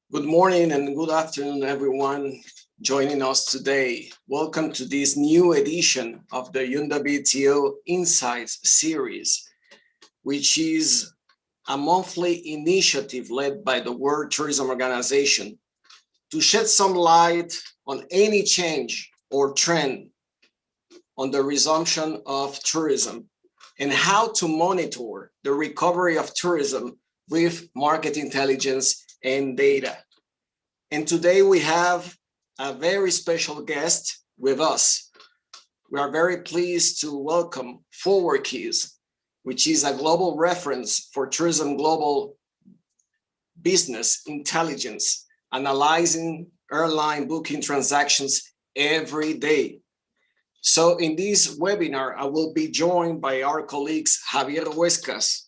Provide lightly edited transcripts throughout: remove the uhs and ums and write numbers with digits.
Good morning and good afternoon, everyone joining us today. Welcome to this new edition of the UNWTO Insights series, which is a monthly initiative led by the World Tourism Organization to shed some light on any change or trend on the resumption of tourism and how to monitor the recovery of tourism with market intelligence and data. And today we have a very special guest with us. We are very pleased to welcome ForwardKeys, which is a global reference for tourism global business intelligence, analyzing airline booking transactions every day. So in this webinar, I will be joined by our colleagues Javier Huescas,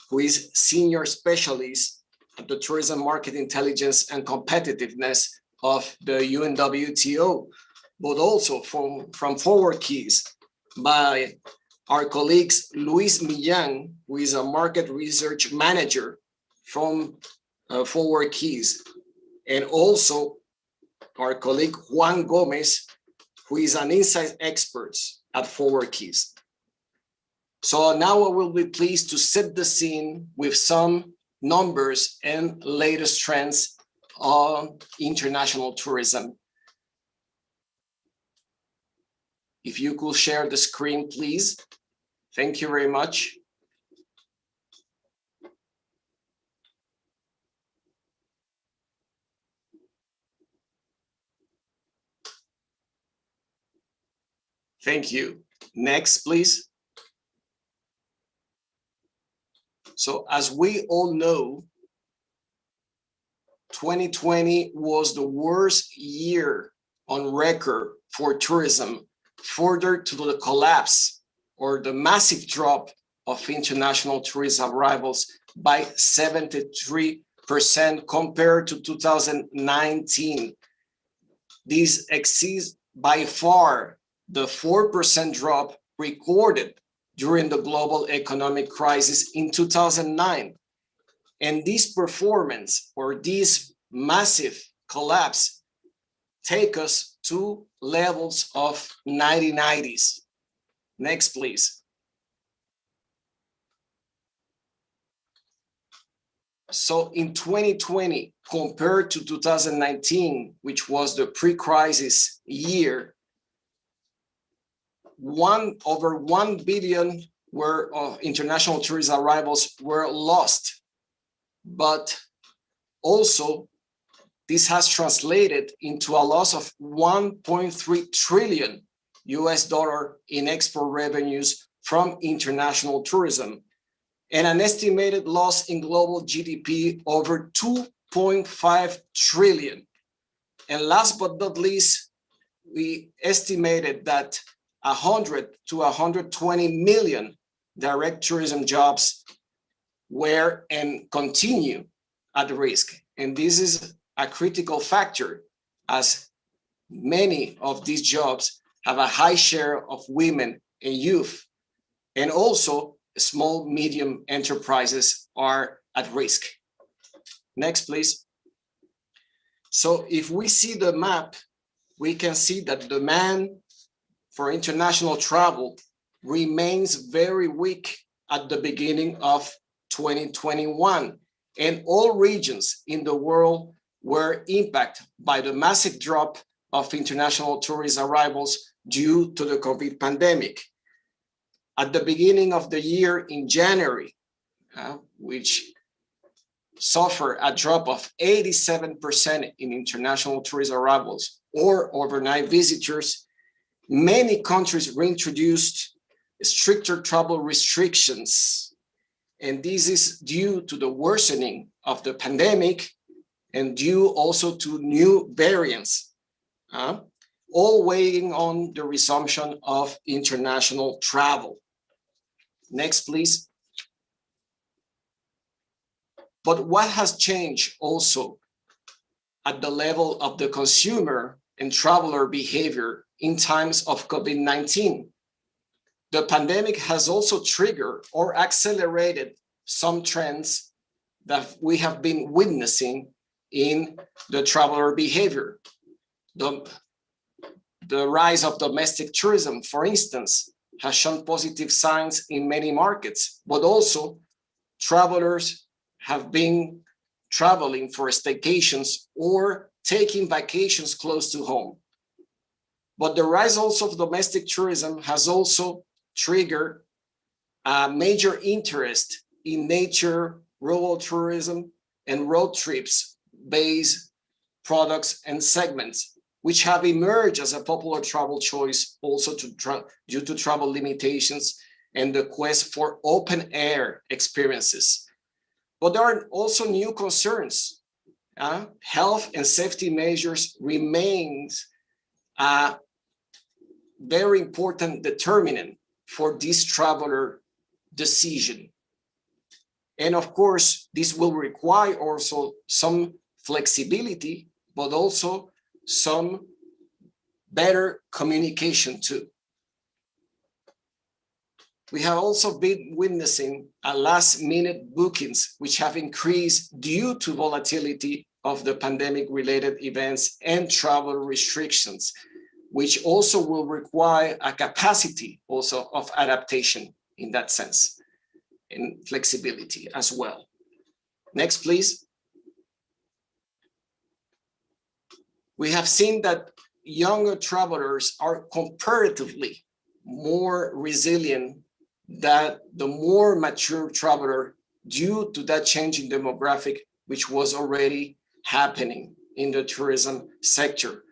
who is Senior Specialist at the Tourism Market Intelligence and Competitiveness of the UNWTO, but also from ForwardKeys by our colleagues Luis Millán, who is a Market Research Manager from ForwardKeys, and also our colleague Juan Gomez, who is an insight expert at ForwardKeys. So now I will be pleased to set the scene with some numbers and latest trends on international tourism. If you could share the screen, please. Thank you very much. Thank you. Next, please. So as we all know, 2020 was the worst year on record for tourism, further to the collapse or the massive drop of international tourist arrivals by 73% compared to 2019. This exceeds by far the 4% drop recorded during the global economic crisis in 2009. And this performance or this massive collapse take us to levels of 1990s. Next, please. So in 2020, compared to 2019, which was the pre-crisis year, over 1 billion international tourist arrivals were lost. But also, this has translated into a loss of 1.3 trillion US dollar in export revenues from international tourism, and an estimated loss in global GDP over 2.5 trillion. And last but not least, we estimated that 100 to 120 million direct tourism jobs were and continue at risk. And this is a critical factor, as many of these jobs have a high share of women and youth, and also small, medium enterprises are at risk. Next, please. So if we see the map, we can see that demand for international travel remains very weak at the beginning of 2021, and all regions in the world were impacted by the massive drop of international tourist arrivals due to the COVID pandemic. At the beginning of the year in January, which suffered a drop of 87% in international tourist arrivals or overnight visitors, many countries reintroduced stricter travel restrictions. And this is due to the worsening of the pandemic and due also to new variants, all weighing on the resumption of international travel. Next, please. But what has changed also at the level of the consumer and traveler behavior in times of COVID-19? The pandemic has also triggered or accelerated some trends that we have been witnessing in the traveler behavior. The rise of domestic tourism, for instance, has shown positive signs in many markets, but also travelers have been traveling for staycations or taking vacations close to home. But the rise also of domestic tourism has also triggered a major interest in nature, rural tourism, and road trips based products and segments, which have emerged as a popular travel choice also due to travel limitations and the quest for open air experiences. But there are also new concerns. Health and safety measures remains a very important determinant for this traveler decision. And of course, this will require also some flexibility, but also some better communication too. We have also been witnessing a last-minute bookings, which have increased due to volatility of the pandemic-related events and travel restrictions, which also will require a capacity also of adaptation in that sense, and flexibility as well. Next, please. We have seen that younger travelers are comparatively more resilient than the more mature traveler due to that change in demographic, which was already happening in the tourism sector.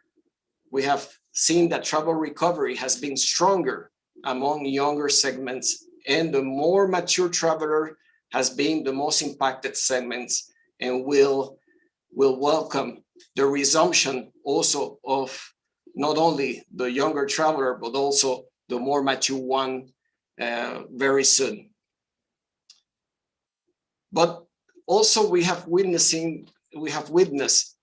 We have seen that travel recovery has been stronger among younger segments, and the more mature traveler has been the most impacted segments, and will welcome the resumption also of not only the younger traveler, but also the more mature one very soon. But also we have witnessed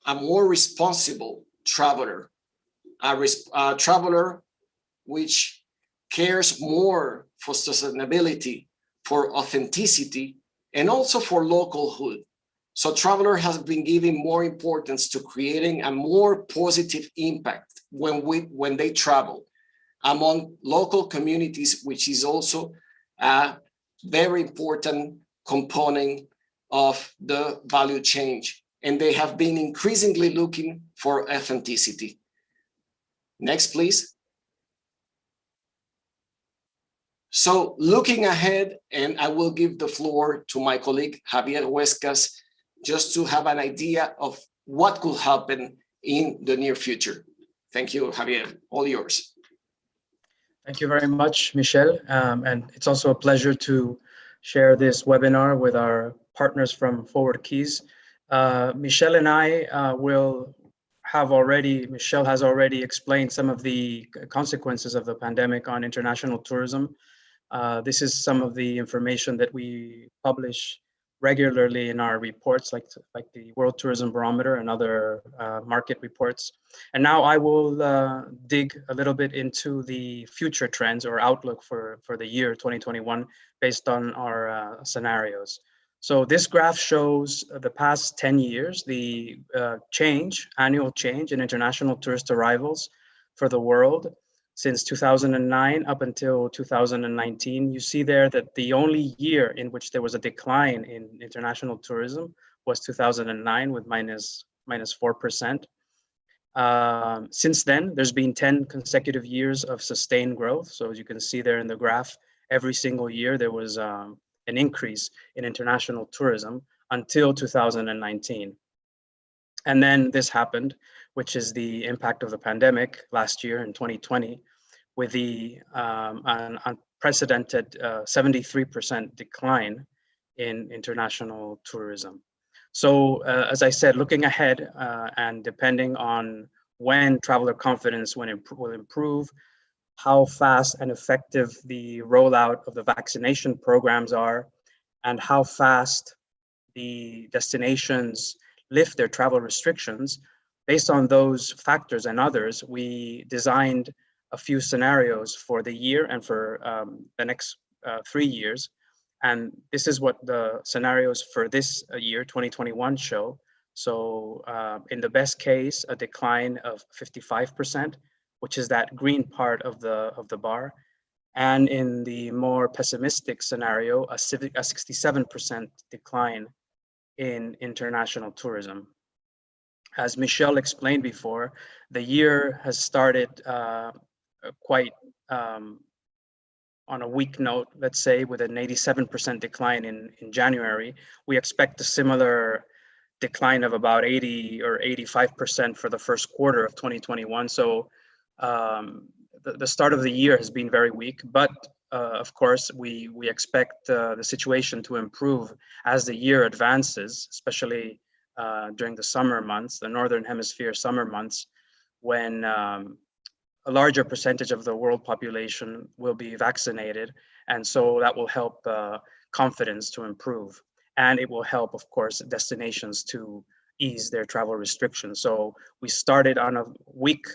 a more responsible traveler, a traveler which cares more for sustainability, for authenticity, and also for localhood. So traveler has been giving more importance to creating a more positive impact when they travel among local communities, which is also a very important component of the value chain. And they have been increasingly looking for authenticity. Next, please. So looking ahead, and I will give the floor to my colleague, Javier Huescas, just to have an idea of what could happen in the near future. Thank you, Javier, all yours. Thank you very much, Michel. And it's also a pleasure to share this webinar with our partners from ForwardKeys. Michel and I Michel has already explained some of the consequences of the pandemic on international tourism. This is some of the information that we publish regularly in our reports, like the World Tourism Barometer and other market reports. And now I will dig a little bit into the future trends or outlook for the year 2021 based on our scenarios. So this graph shows the past 10 years, the annual change in international tourist arrivals for the world since 2009 up until 2019. You see there that the only year in which there was a decline in international tourism was 2009 with minus 4%. Since then, there's been 10 consecutive years of sustained growth. So as you can see there in the graph, every single year there was an increase in international tourism until 2019. And then this happened, which is the impact of the pandemic last year in 2020, with the an unprecedented 73% decline in international tourism. So as I said, looking ahead and depending on when traveler confidence will improve, how fast and effective the rollout of the vaccination programs are, and how fast the destinations lift their travel restrictions. Based on those factors and others, we designed a few scenarios for the year and for the next 3 years. And this is what the scenarios for this year, 2021, show. So in the best case, a decline of 55%, which is that green part of the bar. And in the more pessimistic scenario, a 67% decline in international tourism. As Michelle explained before, the year has started quite on a weak note, let's say, with an 87% decline in January. We expect a similar decline of about 80 or 85% for the first quarter of 2021. So the start of the year has been very weak, but of course, we expect the situation to improve as the year advances, especially during the summer months, the Northern Hemisphere summer months, when a larger percentage of the world population will be vaccinated. And so that will help confidence to improve. And it will help, of course, destinations to ease their travel restrictions. So we started on a weak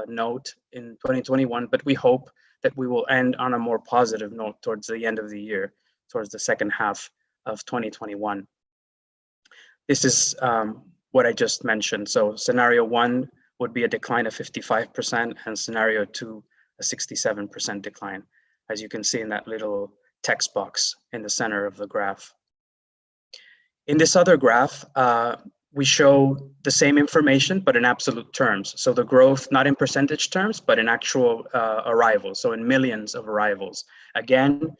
note in 2021, but we hope that we will end on a more positive note towards the end of the year, towards the second half of 2021. This is what I just mentioned. So scenario 1 would be a decline of 55%, and scenario 2, a 67% decline, as you can see in that little text box in the center of the graph. In this other graph, we show the same information, but in absolute terms. So the growth, not in percentage terms, but in actual arrivals, so in millions of arrivals. Again,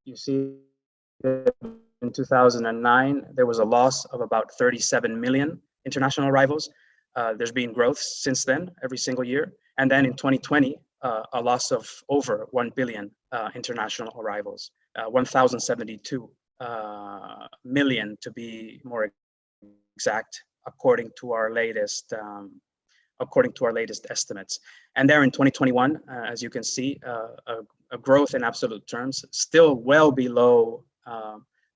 you see that in 2009, there was a loss of about 37 million international arrivals. There's been growth since then, every single year. And then in 2020, a loss of over 1 billion international arrivals, 1,072 million to be more exact, according to our latest estimates. And there in 2021, as you can see, a growth in absolute terms, still well below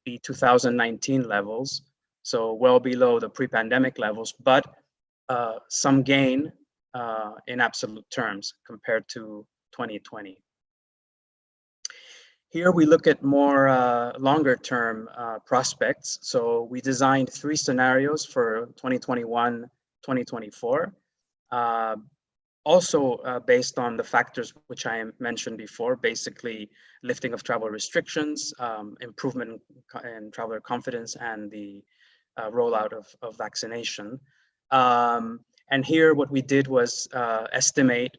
the 2019 levels, so well below the pre-pandemic levels, but some gain in absolute terms compared to 2020. Here we look at more longer term prospects. So we designed 3 scenarios for 2021, 2024. Also based on the factors which I mentioned before, basically lifting of travel restrictions, improvement in traveler confidence, and the rollout of vaccination. And here what we did was estimate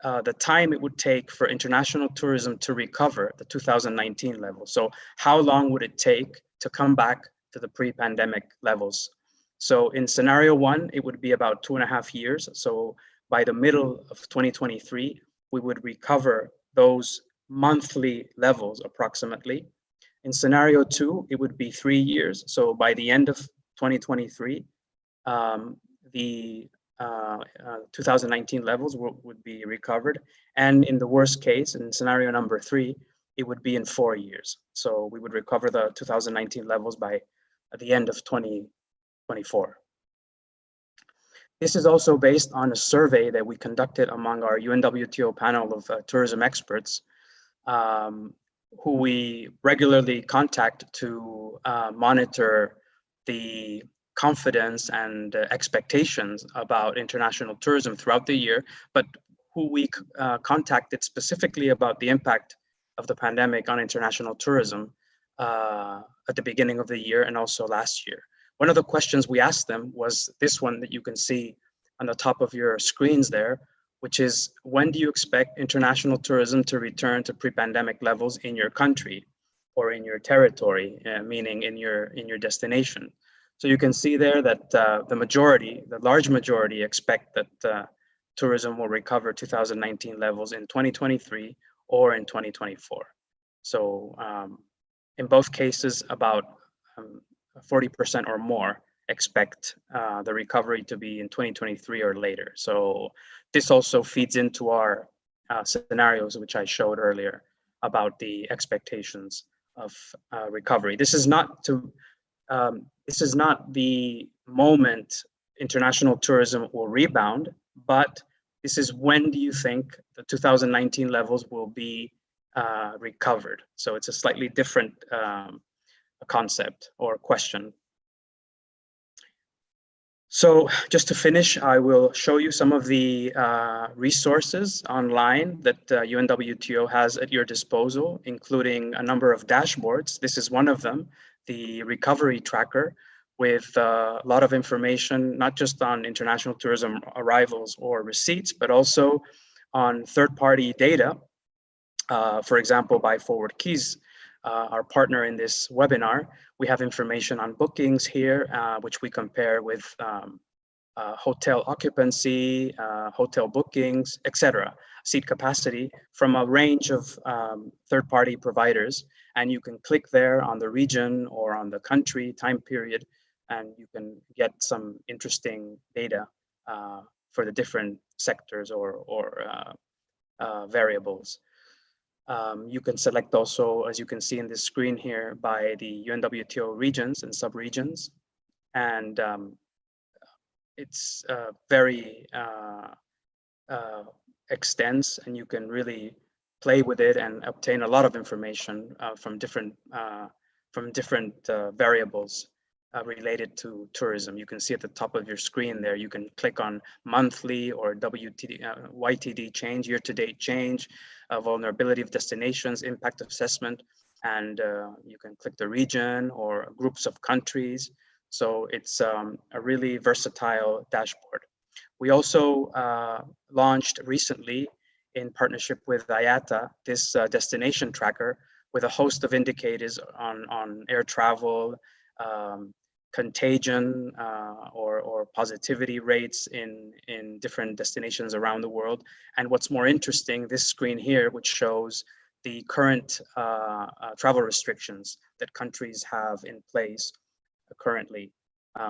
the time it would take for international tourism to recover the 2019 level. So how long would it take to come back to the pre-pandemic levels? So in scenario 1, it would be about 2.5 years. So by the middle of 2023, we would recover those monthly levels approximately. In scenario 2, it would be 3 years. So by the end of 2023, the 2019 levels would be recovered. And in the worst case, in scenario number 3, it would be in 4 years. So we would recover the 2019 levels by the end of 2024. This is also based on a survey that we conducted among our UNWTO panel of tourism experts, who we regularly contact to monitor the confidence and expectations about international tourism throughout the year, but who we contacted specifically about the impact of the pandemic on international tourism at the beginning of the year and also last year. One of the questions we asked them was this one that you can see on the top of your screens there, which is, when do you expect international tourism to return to pre-pandemic levels in your country or in your territory, meaning in your destination? So you can see there that the large majority expect that tourism will recover 2019 levels in 2023 or in 2024. So in both cases, about 40% or more expect the recovery to be in 2023 or later. So this also feeds into our scenarios, which I showed earlier, about the expectations of recovery. This is not the moment international tourism will rebound, but this is when do you think the 2019 levels will be recovered? So it's a slightly different concept or question. So just to finish, I will show you some of the resources online that UNWTO has at your disposal, including a number of dashboards. This is one of them, the recovery tracker, with a lot of information, not just on international tourism arrivals or receipts, but also on third-party data. For example, by ForwardKeys, our partner in this webinar, we have information on bookings here, which we compare with hotel occupancy, hotel bookings, etc., seat capacity from a range of third-party providers. And you can click there on the region or on the country time period, and you can get some interesting data for the different sectors or variables. You can select also, as you can see in this screen here, by the UNWTO regions and sub-regions. And it's very extensive, and you can really play with it and obtain a lot of information from different variables related to tourism. You can see at the top of your screen there, you can click on monthly or YTD change, year-to-date change, vulnerability of destinations, impact assessment, and you can click the region or groups of countries. So it's a really versatile dashboard. We also launched recently, in partnership with IATA, this destination tracker with a host of indicators on air travel, contagion or positivity rates in different destinations around the world. And what's more interesting, this screen here, which shows the current travel restrictions that countries have in place currently.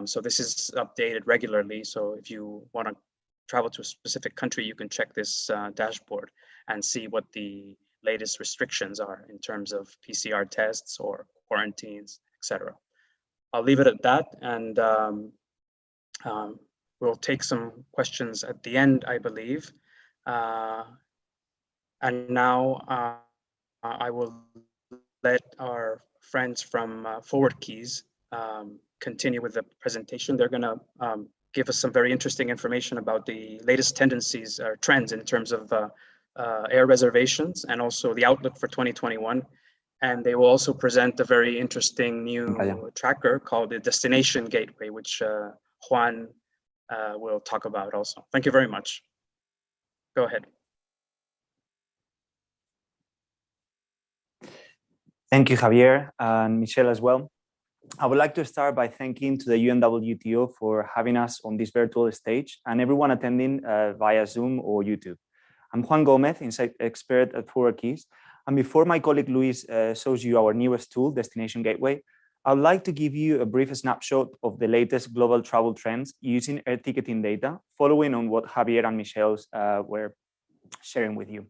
So this is updated regularly. So if you want to travel to a specific country, you can check this dashboard and see what the latest restrictions are in terms of PCR tests or quarantines, etc. I'll leave it at that, and we'll take some questions at the end, I believe. And now I will let our friends from ForwardKeys continue with the presentation. They're going to give us some very interesting information about the latest tendencies or trends in terms of air reservations and also the outlook for 2021. And they will also present a very interesting new tracker called the Destination Gateway, which Juan will talk about also. Thank you very much. Go ahead. Thank you, Javier, and Michelle as well. I would like to start by thanking to the UNWTO for having us on this virtual stage and everyone attending via Zoom or YouTube. I'm Juan Gomez, Insight Expert at ForwardKeys. And before my colleague Luis shows you our newest tool, Destination Gateway, I would like to give you a brief snapshot of the latest global travel trends using air ticketing data, following on what Javier and Michelle were sharing with you.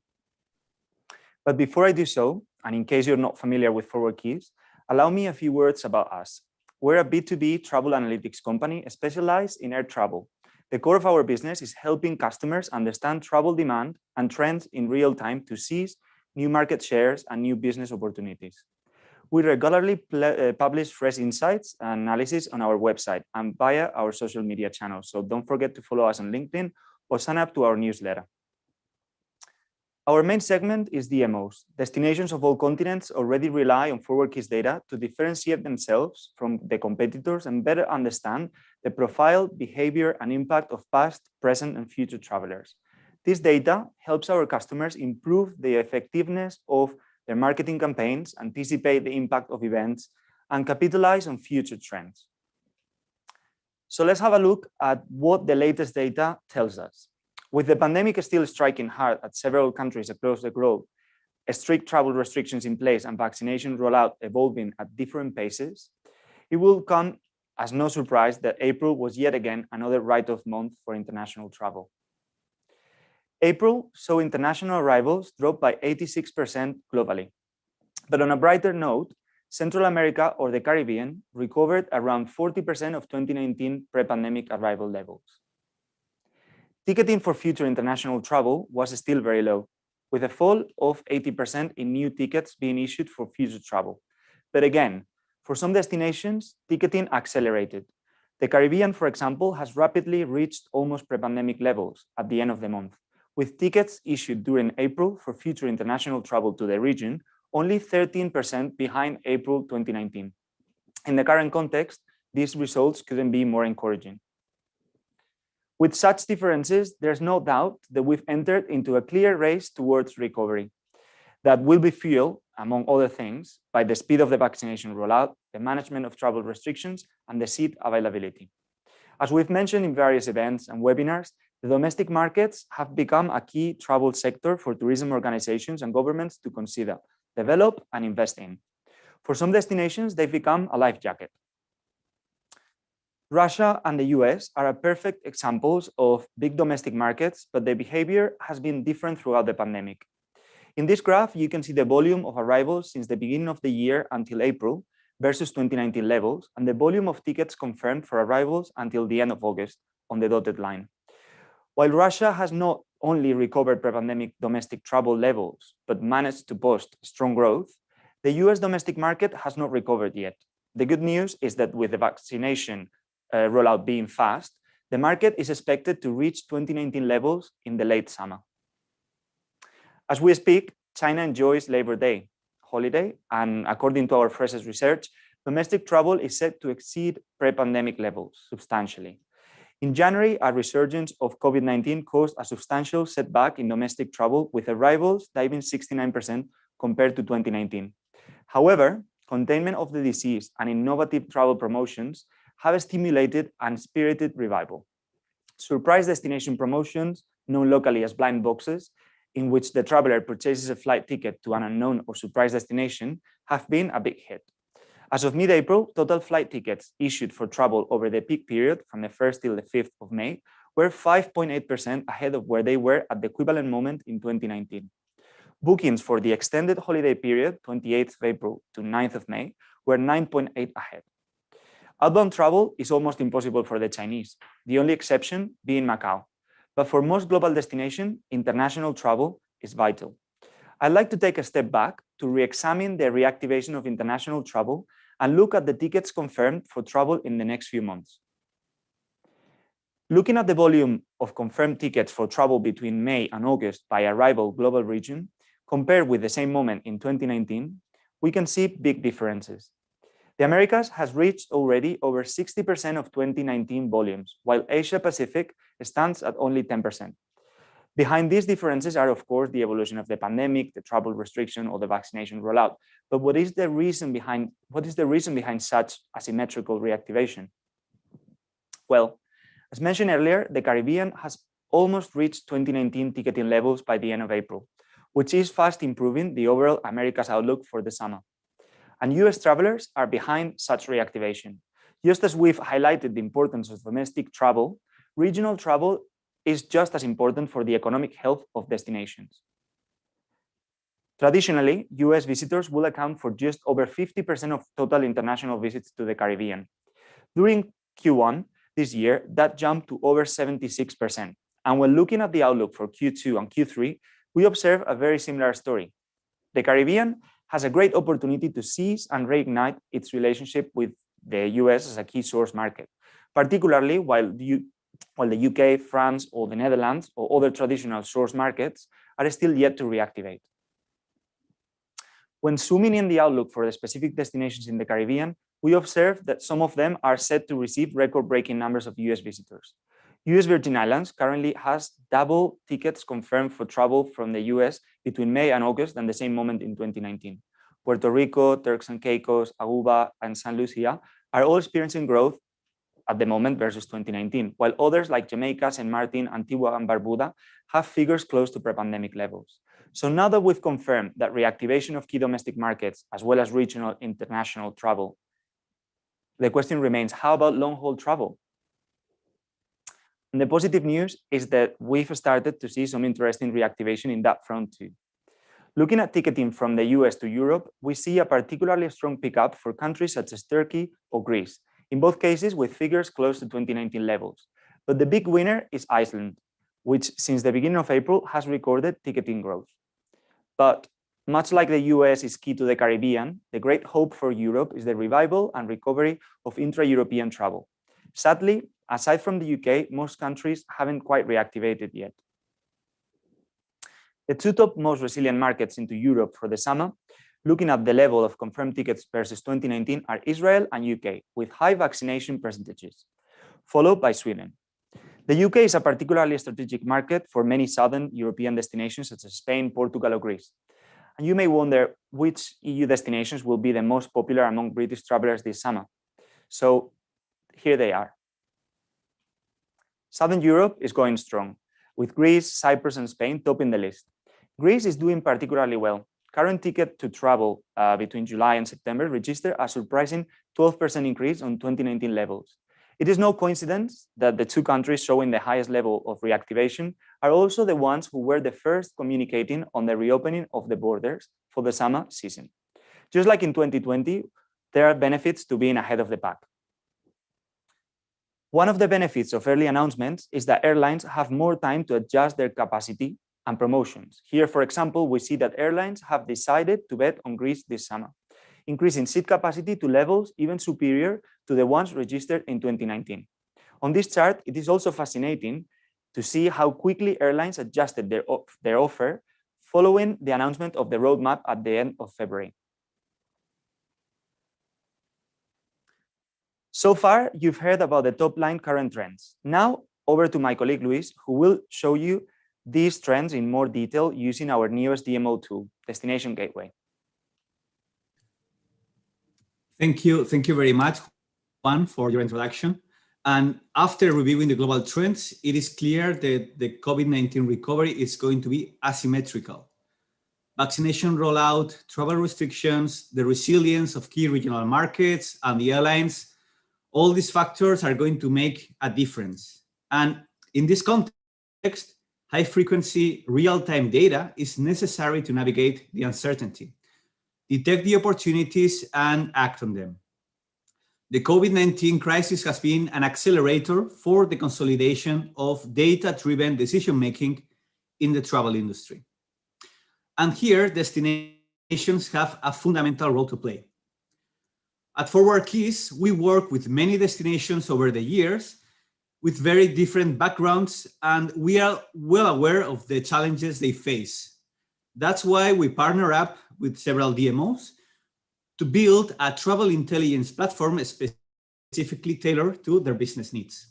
But before I do so, and in case you're not familiar with ForwardKeys, allow me a few words about us. We're a B2B travel analytics company specialized in air travel. The core of our business is helping customers understand travel demand and trends in real time to seize new market shares and new business opportunities. We regularly publish fresh insights and analysis on our website and via our social media channels. So don't forget to follow us on LinkedIn or sign up to our newsletter. Our main segment is DMOs. Destinations of all continents already rely on ForwardKeys data to differentiate themselves from the competitors and better understand the profile, behavior, and impact of past, present, and future travelers. This data helps our customers improve the effectiveness of their marketing campaigns, anticipate the impact of events, and capitalize on future trends. So let's have a look at what the latest data tells us. With the pandemic still striking hard at several countries across the globe, strict travel restrictions in place and vaccination rollout evolving at different paces, it will come as no surprise that April was yet again another write-off month for international travel. April saw international arrivals drop by 86% globally. But on a brighter note, Central America or the Caribbean recovered around 40% of 2019 pre-pandemic arrival levels. Ticketing for future international travel was still very low, with a fall of 80% in new tickets being issued for future travel. But again, for some destinations, ticketing accelerated. The Caribbean, for example, has rapidly reached almost pre-pandemic levels at the end of the month, with tickets issued during April for future international travel to the region only 13% behind April 2019. In the current context, these results couldn't be more encouraging. With such differences, there's no doubt that we've entered into a clear race towards recovery that will be fueled, among other things, by the speed of the vaccination rollout, the management of travel restrictions, and the seat availability. As we've mentioned in various events and webinars, the domestic markets have become a key travel sector for tourism organizations and governments to consider, develop, and invest in. For some destinations, they've become a life jacket. Russia and the US are perfect examples of big domestic markets, but their behavior has been different throughout the pandemic. In this graph, you can see the volume of arrivals since the beginning of the year until April versus 2019 levels, and the volume of tickets confirmed for arrivals until the end of August on the dotted line. While Russia has not only recovered pre-pandemic domestic travel levels, but managed to post strong growth, the US domestic market has not recovered yet. The good news is that with the vaccination rollout being fast, the market is expected to reach 2019 levels in the late summer. As we speak, China enjoys Labor Day holiday, and according to our freshest research, domestic travel is set to exceed pre-pandemic levels substantially. In January, a resurgence of COVID-19 caused a substantial setback in domestic travel, with arrivals diving 69% compared to 2019. However, containment of the disease and innovative travel promotions have stimulated a spirited revival. Surprise destination promotions, known locally as blind boxes, in which the traveler purchases a flight ticket to an unknown or surprise destination, have been a big hit. As of mid-April, total flight tickets issued for travel over the peak period from the 1st till the 5th of May were 5.8% ahead of where they were at the equivalent moment in 2019. Bookings for the extended holiday period, 28th of April to 9th of May, were 9.8% ahead. Outbound travel is almost impossible for the Chinese, the only exception being Macau. But for most global destinations, international travel is vital. I'd like to take a step back to re-examine the reactivation of international travel and look at the tickets confirmed for travel in the next few months. Looking at the volume of confirmed tickets for travel between May and August by arrival global region, compared with the same moment in 2019, we can see big differences. The Americas has reached already over 60% of 2019 volumes, while Asia Pacific stands at only 10%. Behind these differences are, of course, the evolution of the pandemic, the travel restriction, or the vaccination rollout. But what is the reason behind such asymmetrical reactivation? Well, as mentioned earlier, the Caribbean has almost reached 2019 ticketing levels by the end of April, which is fast improving the overall Americas outlook for the summer. And US travelers are behind such reactivation. Just as we've highlighted the importance of domestic travel, regional travel is just as important for the economic health of destinations. Traditionally, US visitors will account for just over 50% of total international visits to the Caribbean. During Q1 this year, that jumped to over 76%. And when looking at the outlook for Q2 and Q3, we observe a very similar story. The Caribbean has a great opportunity to seize and reignite its relationship with the US as a key source market, particularly while the UK, France, or the Netherlands, or other traditional source markets are still yet to reactivate. When zooming in the outlook for the specific destinations in the Caribbean, we observe that some of them are set to receive record-breaking numbers of US visitors. US Virgin Islands currently has double tickets confirmed for travel from the US between May and August than the same moment in 2019. Puerto Rico, Turks and Caicos, Aruba, and St. Lucia are all experiencing growth at the moment versus 2019, while others like Jamaica, St. Martin, Antigua, and Barbuda have figures close to pre-pandemic levels. So now that we've confirmed that reactivation of key domestic markets, as well as regional international travel, the question remains, how about long-haul travel? And the positive news is that we've started to see some interesting reactivation in that front too. Looking at ticketing from the US to Europe, we see a particularly strong pickup for countries such as Turkey or Greece, in both cases with figures close to 2019 levels. But the big winner is Iceland, which since the beginning of April has recorded ticketing growth. But much like the US is key to the Caribbean, the great hope for Europe is the revival and recovery of intra-European travel. Sadly, aside from the UK, most countries haven't quite reactivated yet. The two top most resilient markets into Europe for the summer, looking at the level of confirmed tickets versus 2019, are Israel and UK, with high vaccination percentages, followed by Sweden. The UK is a particularly strategic market for many southern European destinations such as Spain, Portugal, or Greece. And you may wonder which EU destinations will be the most popular among British travelers this summer. So here they are. Southern Europe is going strong, with Greece, Cyprus, and Spain topping the list. Greece is doing particularly well. Current ticket to travel between July and September registered a surprising 12% increase on 2019 levels. It is no coincidence that the two countries showing the highest level of reactivation are also the ones who were the first communicating on the reopening of the borders for the summer season. Just like in 2020, there are benefits to being ahead of the pack. One of the benefits of early announcements is that airlines have more time to adjust their capacity and promotions. Here, for example, we see that airlines have decided to bet on Greece this summer, increasing seat capacity to levels even superior to the ones registered in 2019. On this chart, it is also fascinating to see how quickly airlines adjusted their offer following the announcement of the roadmap at the end of February. So far, you've heard about the top-line current trends. Now, over to my colleague Luis, who will show you these trends in more detail using our newest DMO tool, Destination Gateway. Thank you very much, Juan, for your introduction. And after reviewing the global trends, it is clear that the COVID-19 recovery is going to be asymmetrical. Vaccination rollout, travel restrictions, the resilience of key regional markets, and the airlines, all these factors are going to make a difference. And in this context, high-frequency, real-time data is necessary to navigate the uncertainty, detect the opportunities, and act on them. The COVID-19 crisis has been an accelerator for the consolidation of data-driven decision-making in the travel industry. And here, destinations have a fundamental role to play. At ForwardKeys, we work with many destinations over the years with very different backgrounds, and we are well aware of the challenges they face. That's why we partner up with several DMOs to build a travel intelligence platform specifically tailored to their business needs.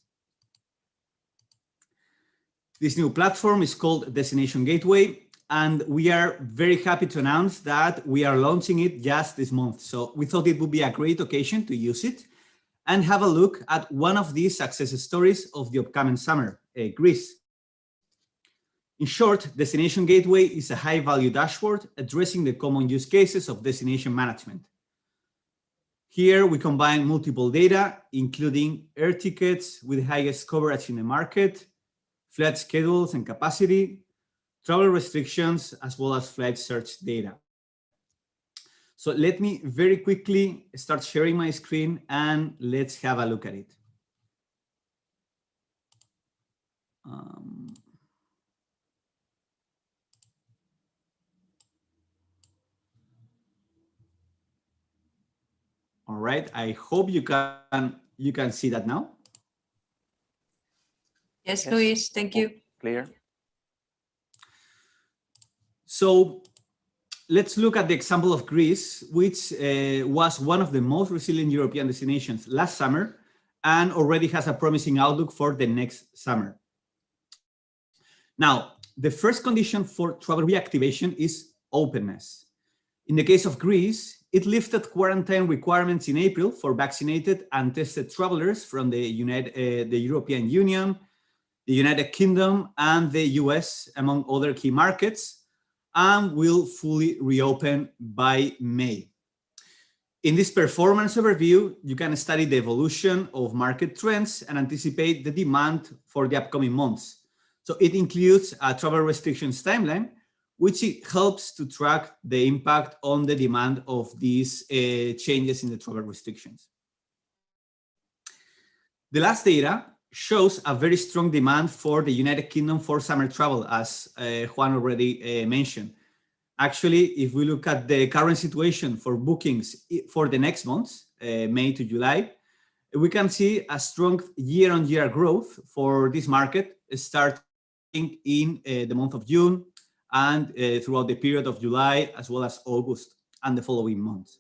This new platform is called Destination Gateway, and we are very happy to announce that we are launching it just this month. So we thought it would be a great occasion to use it and have a look at one of these success stories of the upcoming summer, Greece. In short, Destination Gateway is a high-value dashboard addressing the common use cases of destination management. Here we combine multiple data, including air tickets with the highest coverage in the market, flight schedules and capacity, travel restrictions, as well as flight search data. So let me very quickly start sharing my screen and let's have a look at it. All right, I hope you can see that now. Yes, Luis, thank you. Clear. So let's look at the example of Greece, which was one of the most resilient European destinations last summer and already has a promising outlook for the next summer. Now, the first condition for travel reactivation is openness. In the case of Greece, it lifted quarantine requirements in April for vaccinated and tested travelers from the European Union, the United Kingdom, and the US, among other key markets, and will fully reopen by May. In this performance overview, you can study the evolution of market trends and anticipate the demand for the upcoming months. So it includes a travel restrictions timeline, which helps to track the impact on the demand of these changes in the travel restrictions. The last data shows a very strong demand for the United Kingdom for summer travel, as Juan already mentioned. Actually, if we look at the current situation for bookings for the next months, May to July, we can see a strong year-on-year growth for this market starting in the month of June and throughout the period of July, as well as August and the following months.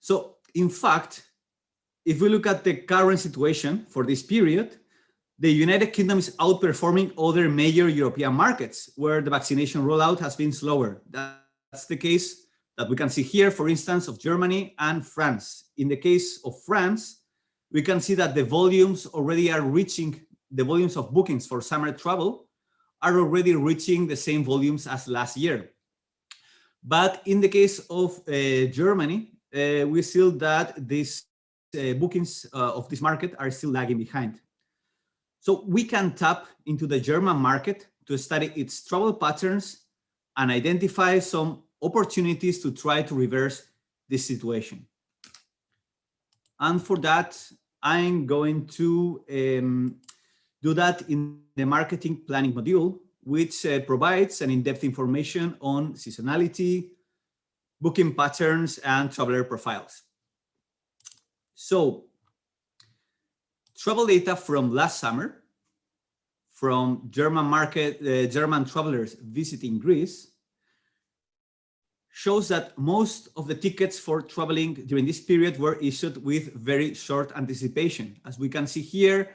So in fact, if we look at the current situation for this period, the United Kingdom is outperforming other major European markets where the vaccination rollout has been slower. That's the case that we can see here, for instance, of Germany and France. In the case of France, we can see that the volumes already are reaching, the volumes of bookings for summer travel are already reaching the same volumes as last year. But in the case of Germany, we see that these bookings of this market are still lagging behind. So we can tap into the German market to study its travel patterns and identify some opportunities to try to reverse this situation. And for that, I'm going to do that in the marketing planning module, which provides an in-depth information on seasonality, booking patterns, and traveler profiles. So, travel data from last summer, from German travelers visiting Greece, shows that most of the tickets for traveling during this period were issued with very short anticipation. As we can see here,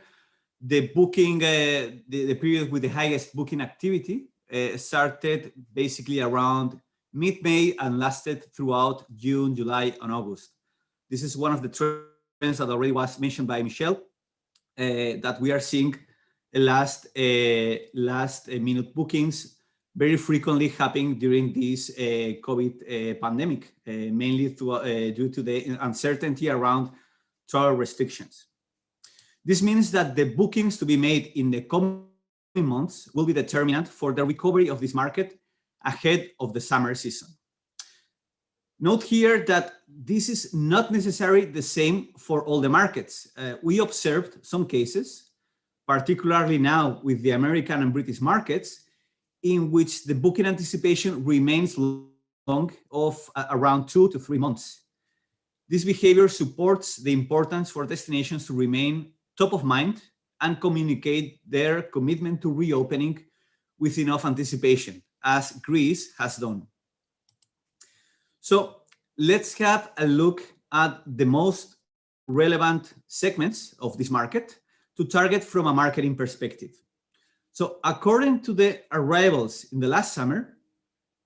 the booking, the period with the highest booking activity started basically around mid-May and lasted throughout June, July, and August. This is one of the trends that already was mentioned by Michelle, that we are seeing last minute bookings very frequently happening during this COVID pandemic, mainly due to the uncertainty around travel restrictions. This means that the bookings to be made in the coming months will be determinant for the recovery of this market ahead of the summer season. Note here that this is not necessarily the same for all the markets. We observed some cases, particularly now with the American and British markets, in which the booking anticipation remains long of around 2 to 3 months. This behavior supports the importance for destinations to remain top of mind and communicate their commitment to reopening with enough anticipation, as Greece has done. So let's have a look at the most relevant segments of this market to target from a marketing perspective. So according to the arrivals in the last summer,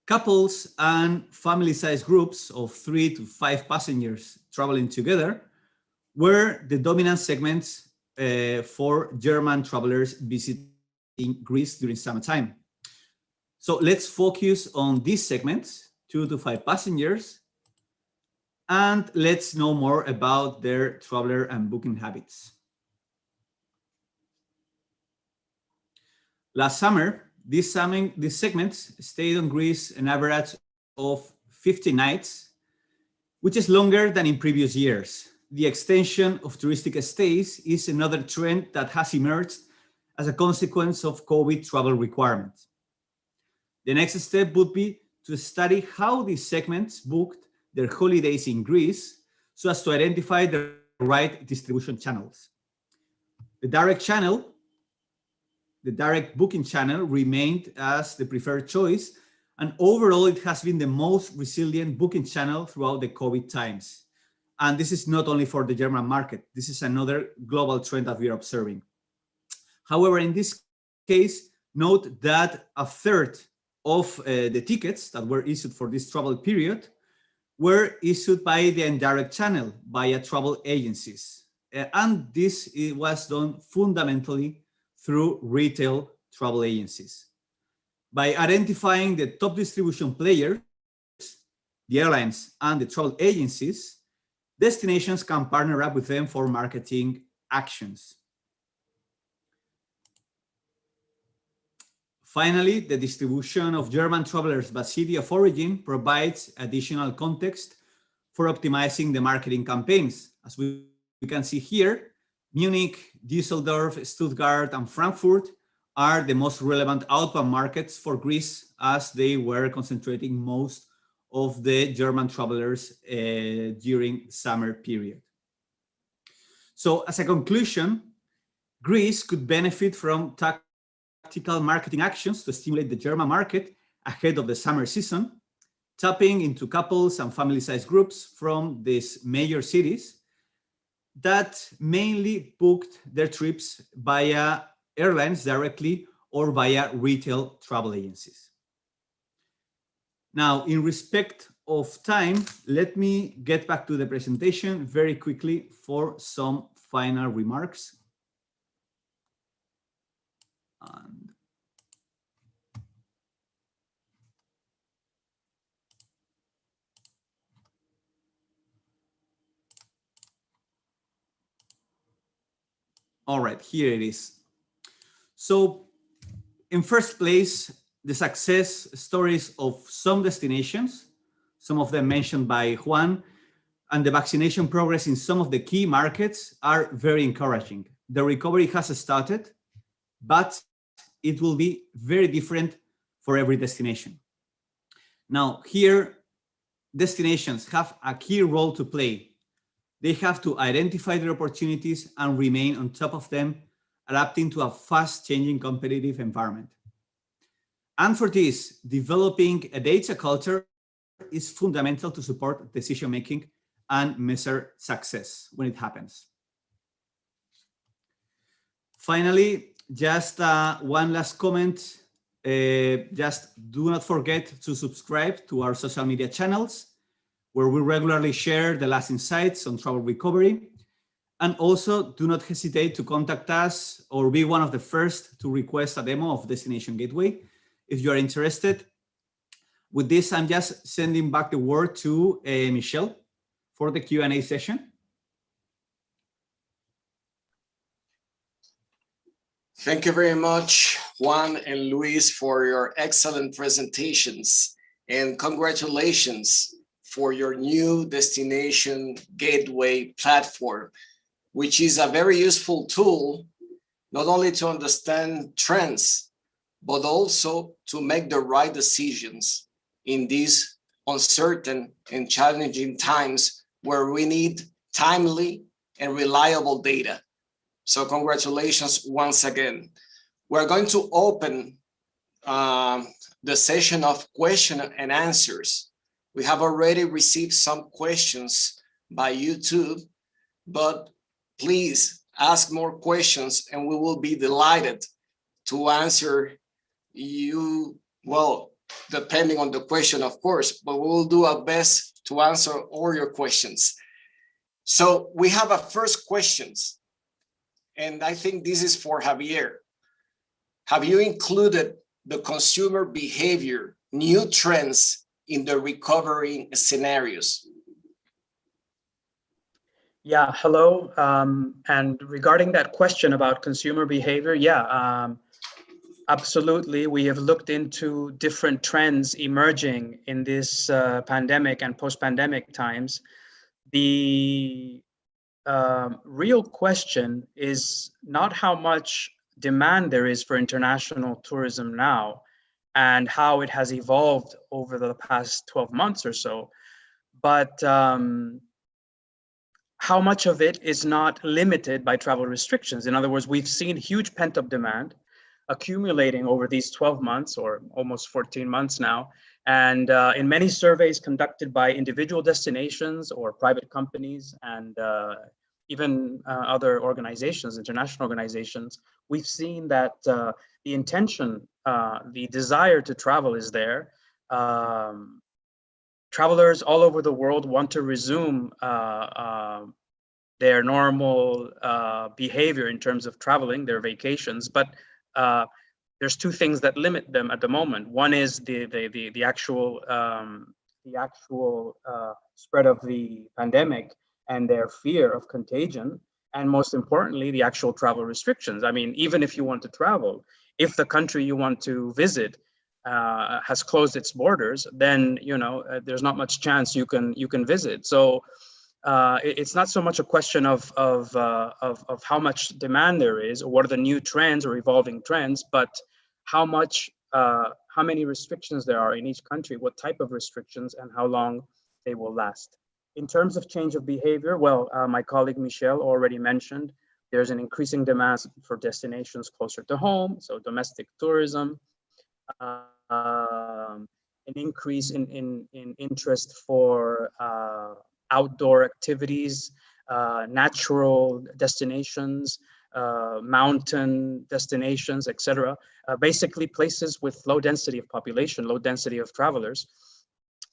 couples and family-sized groups of 3 to 5 passengers traveling together were the dominant segments for German travelers visiting Greece during summertime. So let's focus on these segments, 2 to 5 passengers, and let's know more about their traveler and booking habits. Last summer, these segments stayed on Greece an average of 50 nights, which is longer than in previous years. The extension of touristic stays is another trend that has emerged as a consequence of COVID travel requirements. The next step would be to study how these segments booked their holidays in Greece so as to identify the right distribution channels. The direct booking channel remained as the preferred choice, and overall it has been the most resilient booking channel throughout the COVID times. And this is not only for the German market, this is another global trend that we are observing. However, in this case, note that a third of the tickets that were issued for this travel period were issued by the indirect channel via travel agencies. And this was done fundamentally through retail travel agencies. By identifying the top distribution players, the airlines and the travel agencies, destinations can partner up with them for marketing actions. Finally, the distribution of German travelers by city of origin provides additional context for optimizing the marketing campaigns. As we can see here, Munich, Düsseldorf, Stuttgart, and Frankfurt are the most relevant outbound markets for Greece, as they were concentrating most of the German travelers during summer period. So as a conclusion, Greece could benefit from tactical marketing actions to stimulate the German market ahead of the summer season, tapping into couples and family-sized groups from these major cities that mainly booked their trips via airlines directly or via retail travel agencies. Now, in respect of time, let me get back to the presentation very quickly for some final remarks. And all right, here it is. So in first place, the success stories of some destinations, some of them mentioned by Juan, and the vaccination progress in some of the key markets are very encouraging. The recovery has started, but it will be very different for every destination. Now, here, destinations have a key role to play. They have to identify their opportunities and remain on top of them, adapting to a fast-changing competitive environment. And for this, developing a data culture is fundamental to support decision-making and measure success when it happens. Finally, just one last comment. Just do not forget to subscribe to our social media channels, where we regularly share the last insights on travel recovery. And also do not hesitate to contact us or be one of the first to request a demo of Destination Gateway if you are interested. With this, I'm just sending back the word to Michelle for the Q&A session. Thank you very much, Juan and Luis, for your excellent presentations, and congratulations for your new Destination Gateway platform, which is a very useful tool, not only to understand trends, but also to make the right decisions in these uncertain and challenging times where we need timely and reliable data. So congratulations once again. We're going to open the session of question and answers. We have already received some questions by YouTube, but please ask more questions and we will be delighted to answer you, well, depending on the question, of course, but we will do our best to answer all your questions. So we have a first questions, and I think this is for Javier. Have you included the consumer behavior, new trends in the recovery scenarios? Yeah, hello. And regarding that question about consumer behavior, yeah, absolutely. We have looked into different trends emerging in this pandemic and post-pandemic times. The real question is not how much demand there is for international tourism now and how it has evolved over the past 12 months or so, but how much of it is not limited by travel restrictions. In other words, we've seen huge pent-up demand accumulating over these 12 months or almost 14 months now. And in many surveys conducted by individual destinations or private companies and even other organizations, international organizations, we've seen that the intention, the desire to travel is there. Travelers all over the world want to resume their normal behavior in terms of traveling, their vacations, but there's two things that limit them at the moment. One is the actual spread of the pandemic and their fear of contagion, and most importantly, the actual travel restrictions. I mean, even if you want to travel, if the country you want to visit has closed its borders, then there's not much chance you can visit. So it's not so much a question of how much demand there is or what are the new trends or evolving trends, but how many restrictions there are in each country, what type of restrictions, and how long they will last. In terms of change of behavior, well, my colleague Michelle already mentioned, there's an increasing demand for destinations closer to home, so domestic tourism, an increase in interest for outdoor activities, natural destinations, mountain destinations, etc. Basically places with low density of population, low density of travelers.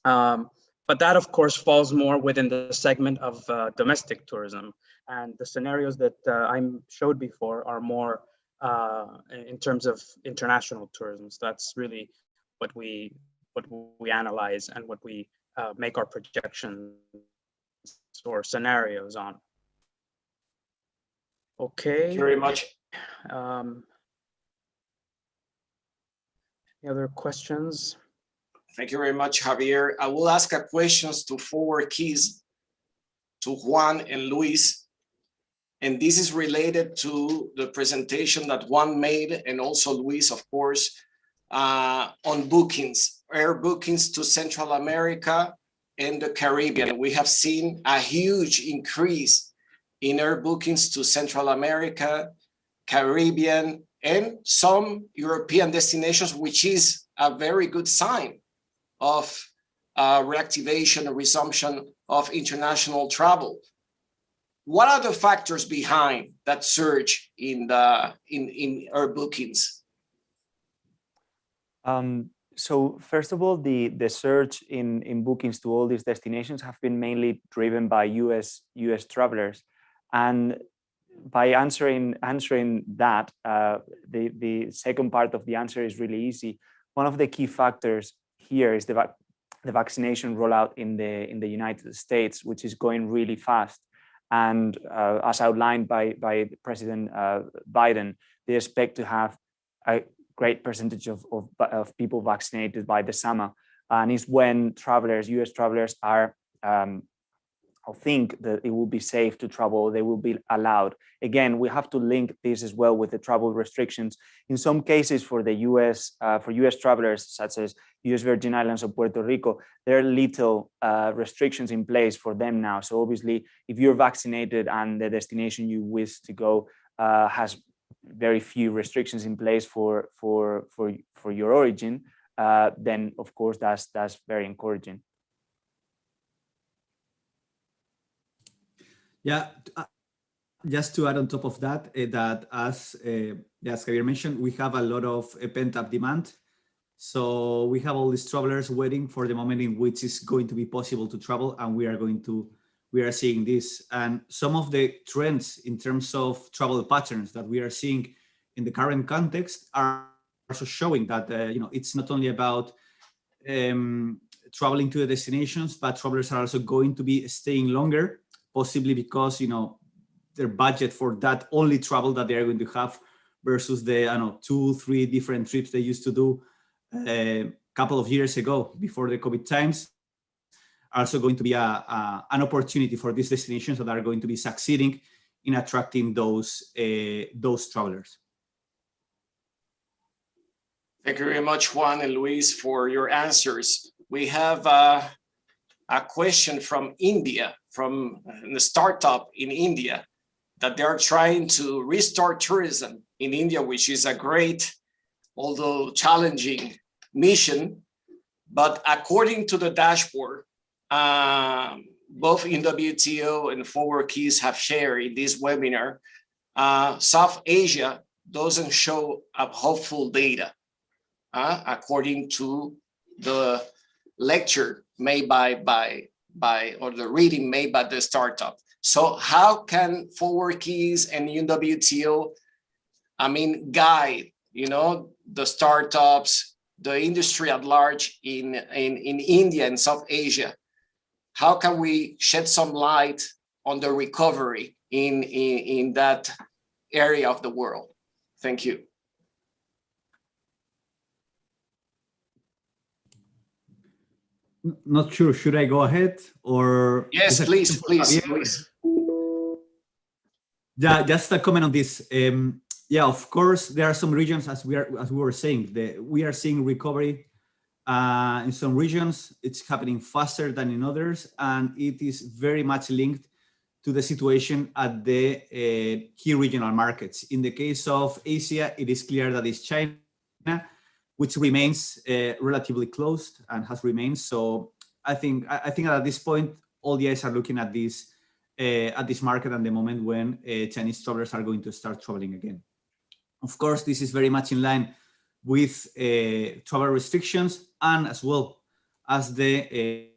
But that, of course, falls more within the segment of domestic tourism. And the scenarios that I showed before are more in terms of international tourism. So that's really what we analyze and what we make our projections or scenarios on. Okay. Thank you very much. Any other questions? Thank you very much, Javier. I will ask a questions to ForwardKeys, to Juan and Luis. And this is related to the presentation that Juan made, and also Luis, of course, on bookings, air bookings to Central America and the Caribbean. We have seen a huge increase in air bookings to Central America, Caribbean, and some European destinations, which is a very good sign of reactivation and resumption of international travel. What are the factors behind that surge in air bookings? So first of all, the surge in bookings to all these destinations have been mainly driven by US travelers. And by answering that, the second part of the answer is really easy. One of the key factors here is the vaccination rollout in the United States, which is going really fast. And as outlined by President Biden, they expect to have a great percentage of people vaccinated by the summer. And it's when US travelers are, I think that it will be safe to travel, they will be allowed. Again, we have to link this as well with the travel restrictions. In some cases for the for US travelers, such as US Virgin Islands or Puerto Rico, there are little restrictions in place for them now. So obviously, if you're vaccinated and the destination you wish to go has very few restrictions in place for your origin, then of course that's very encouraging. Yeah, just to add on top of that, that as Javier mentioned, we have a lot of pent-up demand. So we have all these travelers waiting for the moment in which it's going to be possible to travel, and we are seeing this. And some of the trends in terms of travel patterns that we are seeing in the current context are also showing that it's not only about traveling to the destinations, but travelers are also going to be staying longer, possibly because their budget for that only travel that they are going to have versus the 2-3 different trips they used to do a couple of years ago before the COVID times, are also going to be an opportunity for these destinations that are going to be succeeding in attracting those travelers. Thank you very much, Juan and Luis, for your answers. We have a question from India, from the startup in India, that they are trying to restart tourism in India, which is a great, although challenging mission. But according to the dashboard, both UNWTO and ForwardKeys have shared in this webinar, South Asia doesn't show up hopeful data, according to the lecture made or the reading made by the startup. So how can ForwardKeys and UNWTO, guide, the startups, the industry at large in India and South Asia? How can we shed some light on the recovery in that area of the world? Thank you. Not sure. Should I go ahead or? Yes, please. Yeah, just a comment on this. Yeah, of course, there are some regions, as we were saying, we are seeing recovery In some regions, it's happening faster than in others, and it is very much linked to the situation at the key regional markets. In the case of Asia, it is clear that it's China, which remains relatively closed and has remained. So I think at this point, all the eyes are looking at this market at the moment when Chinese travelers are going to start traveling again. Of course, this is very much in line with travel restrictions and as well as the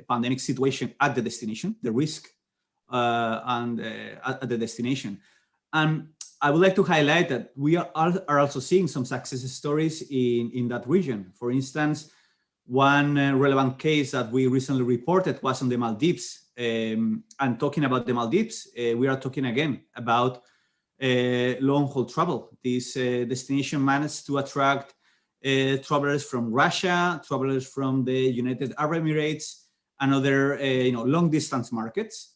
pandemic situation at the destination, the risk at the destination. And I would like to highlight that we are also seeing some success stories in that region. For instance, one relevant case that we recently reported was on the Maldives. And talking about the Maldives, we are talking again about long-haul travel. This destination managed to attract travelers from Russia, travelers from the United Arab Emirates, and other long-distance markets.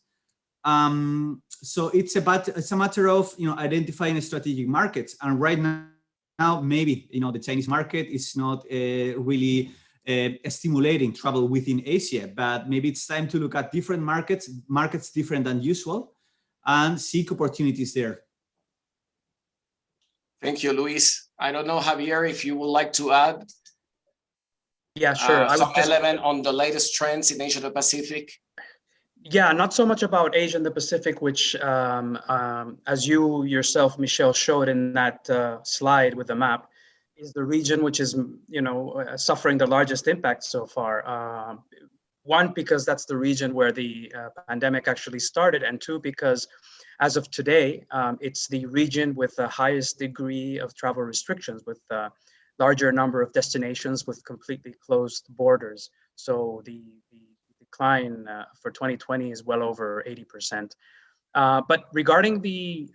So it's a matter of identifying strategic markets. And right now maybe the Chinese market is not really stimulating travel within Asia, but maybe it's time to look at different markets different than usual, and seek opportunities there. Thank you, Luis. I don't know, Javier, if you would like to add Yeah, sure. some element on the latest trends in Asia Pacific. Yeah, not so much about Asia and the Pacific, which, as you yourself, Michelle, showed in that slide with the map, is the region which is, suffering the largest impact so far. One, because that's the region where the pandemic actually started, and two, because as of today, it's the region with the highest degree of travel restrictions, with a larger number of destinations with completely closed borders. So the decline for 2020 is well over 80%. But regarding the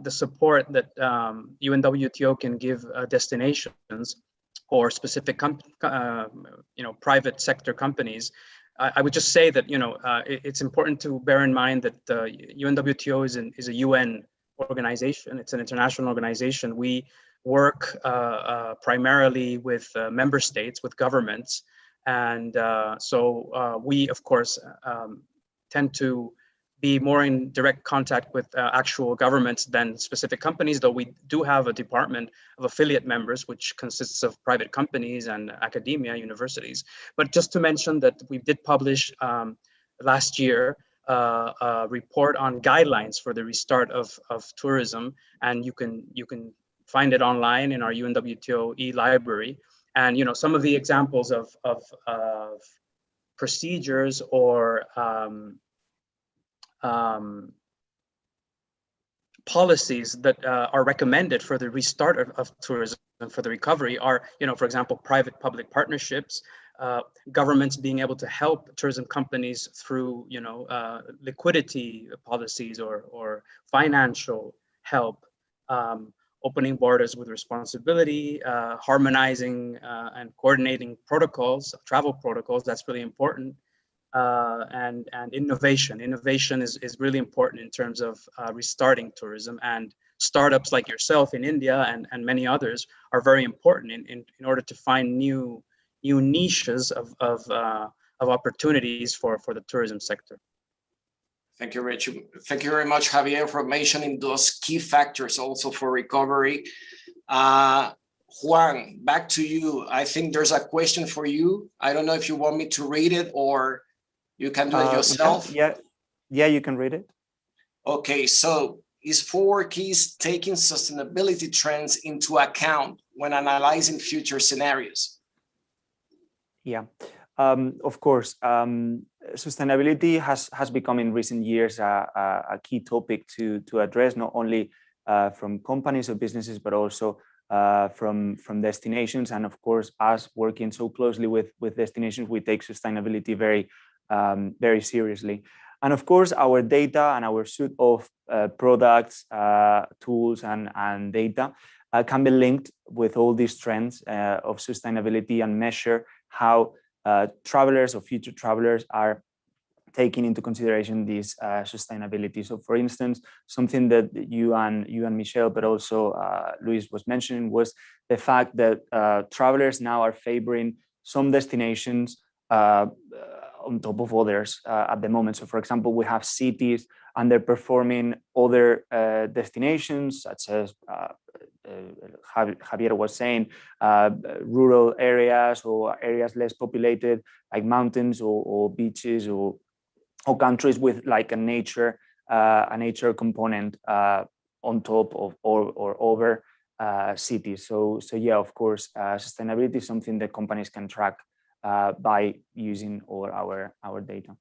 support that UNWTO can give destinations or specific private sector companies, I would just say that it's important to bear in mind that UNWTO is a UN organization. It's an international organization. We work primarily with member states, with governments, and so we, of course, tend to be more in direct contact with actual governments than specific companies, though we do have a department of affiliate members, which consists of private companies and academia, universities. But just to mention that we did publish last year a report on guidelines for the restart of tourism, and you can find it online in our UNWTO e-library. And some of the examples of procedures or policies that are recommended for the restart of tourism and for the recovery are, for example, private-public partnerships, governments being able to help tourism companies through, liquidity policies or financial help, opening borders with responsibility, harmonizing and coordinating protocols, travel protocols. That's really important. And innovation. Innovation is really important in terms of restarting tourism, and startups like yourself in India and many others are very important in order to find new niches of opportunities for the tourism sector. Thank you, Rich. Thank you very much, Javier, for mentioning those key factors also for recovery. Juan, back to you. I think there's a question for you. I don't know if you want me to read it or you can do it yourself. Yeah, you can read it. Okay, so is ForwardKeys taking sustainability trends into account when analyzing future scenarios? Yeah, of course. Sustainability has become in recent years a key topic to address, not only from companies or businesses, but also from destinations. And of course, us working so closely with destinations, we take sustainability very seriously. And of course, our data and our suite of products, tools, and data can be linked with all these trends of sustainability and measure how travelers or future travelers are taking into consideration this sustainability. So for instance, something that you and Michelle, but also Luis was mentioning, was the fact that travelers now are favoring some destinations on top of others at the moment. So for example, we have cities underperforming other destinations, such as Javier was saying, rural areas or areas less populated, like mountains or beaches, or countries with like a nature component on top of or over cities. So yeah, of course, sustainability is something that companies can track by using all our data.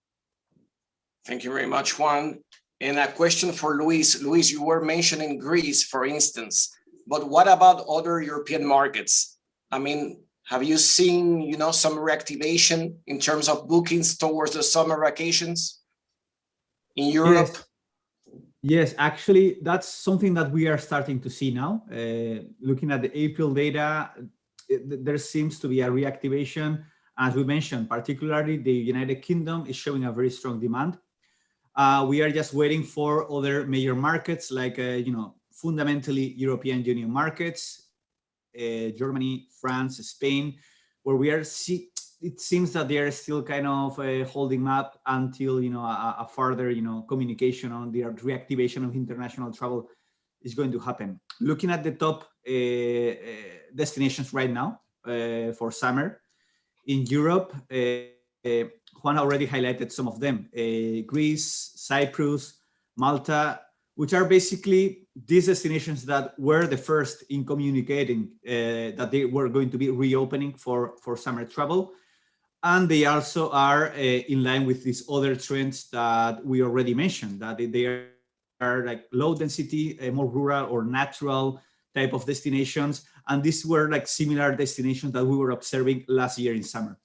Thank you very much, Juan. And a question for Luis. Luis, you were mentioning Greece, for instance, but what about other European markets? I mean, have you seen, you know, some reactivation in terms of bookings towards the summer vacations in Europe? Yes, actually, that's something that we are starting to see now. Looking at the April data, there seems to be a reactivation. As we mentioned, particularly the United Kingdom is showing a very strong demand. We are just waiting for other major markets, like, fundamentally European Union markets, Germany, France, Spain, where we are it seems that they are still kind of holding up until, a further, communication on the reactivation of international travel is going to happen. Looking at the top destinations right now for summer in Europe, Juan already highlighted some of them: Greece, Cyprus, Malta, which are basically these destinations that were the first in communicating that they were going to be reopening for summer travel. And they also are in line with these other trends that we already mentioned, that they are like low density, more rural or natural type of destinations. And these were like similar destinations that we were observing last year in summer.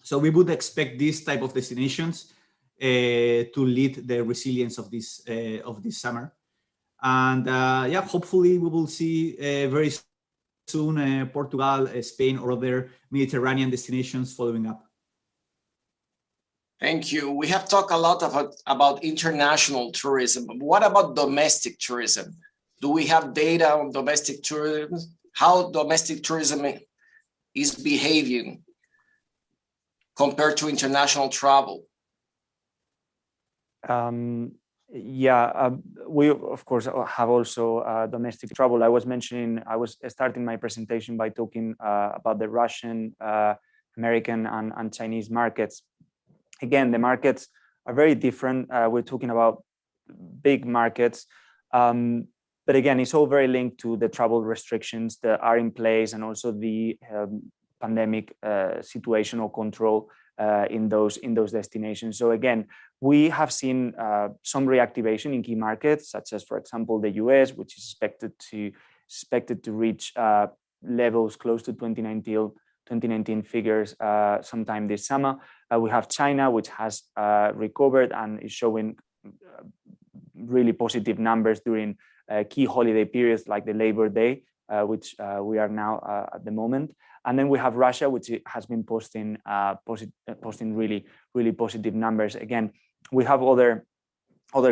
So we would expect these type of destinations to lead the resilience of this summer. And yeah, hopefully we will see very soon Portugal, Spain, or other Mediterranean destinations following up. Thank you. We have talked a lot about international tourism. What about domestic tourism? Do we have data on domestic tourism? How domestic tourism is behaving compared to international travel? Yeah, we of course have also domestic travel. I was starting my presentation by talking about the Russian, American, and Chinese markets. Again, the markets are very different. We're talking about big markets, but again, it's all very linked to the travel restrictions that are in place, and also the pandemic situation or control in those destinations. So again, we have seen some reactivation in key markets, such as, for example, the US, which is expected to reach levels close to 2019 figures sometime this summer. We have China, which has recovered and is showing really positive numbers during key holiday periods like the Labor Day, which we are now at the moment. And then we have Russia, which has been posting really positive numbers. Again, we have other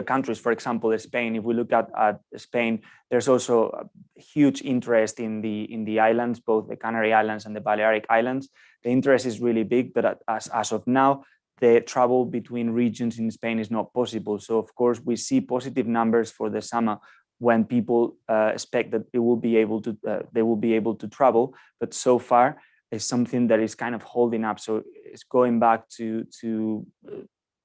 countries, for example, Spain. If we look at Spain, there's also a huge interest in the islands, both the Canary Islands and the Balearic Islands. The interest is really big, but as of now, the travel between regions in Spain is not possible. So of course, we see positive numbers for the summer when people expect that they will be able to travel, but so far it's something that is kind of holding up. So it's going back to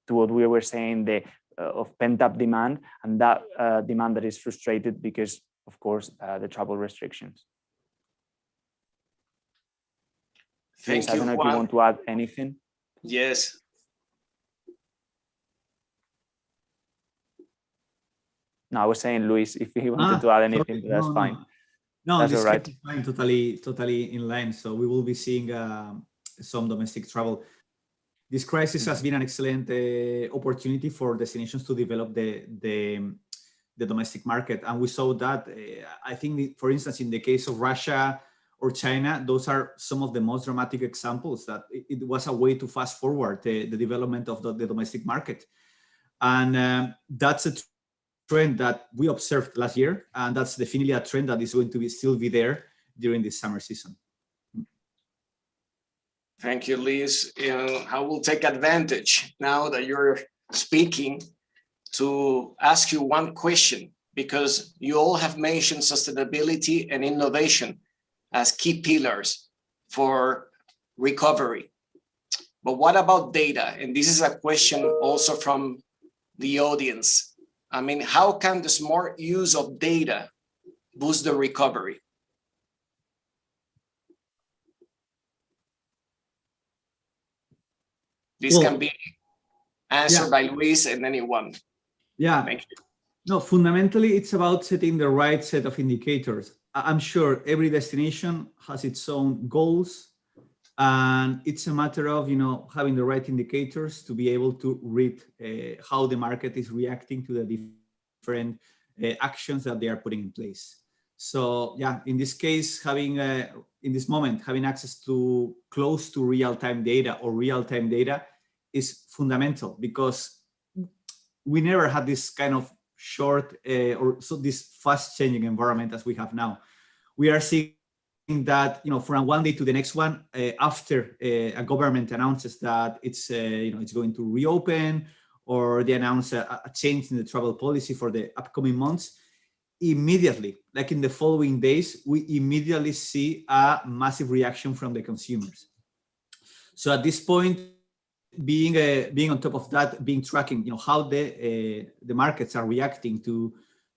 what we were saying, of pent-up demand, and that demand that is frustrated because, of course, the travel restrictions. Thank you, I don't know Juan. if you want to add anything. Yes. No, I was saying, Luis, if he wanted to add anything, that's fine. No, that's this all right. is fine, totally in line. So we will be seeing some domestic travel. This crisis has been an excellent opportunity for destinations to develop the domestic market. And we saw that, I think, for instance, in the case of Russia or China, those are some of the most dramatic examples that it was a way to fast forward the development of the domestic market. And that's a trend that we observed last year, and that's definitely a trend that is going to still be there during this summer season. Thank you, Liz. I will take advantage now that you're speaking to ask you one question, because you all have mentioned sustainability and innovation as key pillars for recovery. But what about data? And this is a question also from the audience. I mean, how can the smart use of data boost the recovery? This can be answered by Luis and anyone. Yeah. Thank you. No, fundamentally, it's about setting the right set of indicators. I'm sure every destination has its own goals, and it's a matter of, having the right indicators to be able to read how the market is reacting to the different actions that they are putting in place. So yeah, in this case, having access to close to real-time data or real-time data is fundamental, because we never had this kind of short this fast changing environment as we have now. We are seeing that, from one day to the next one, after a government announces that it's going to reopen, or they announce a change in the travel policy for the upcoming months, immediately, like in the following days, we immediately see a massive reaction from the consumers. So at this point, being on top of that, being tracking, how the markets are reacting to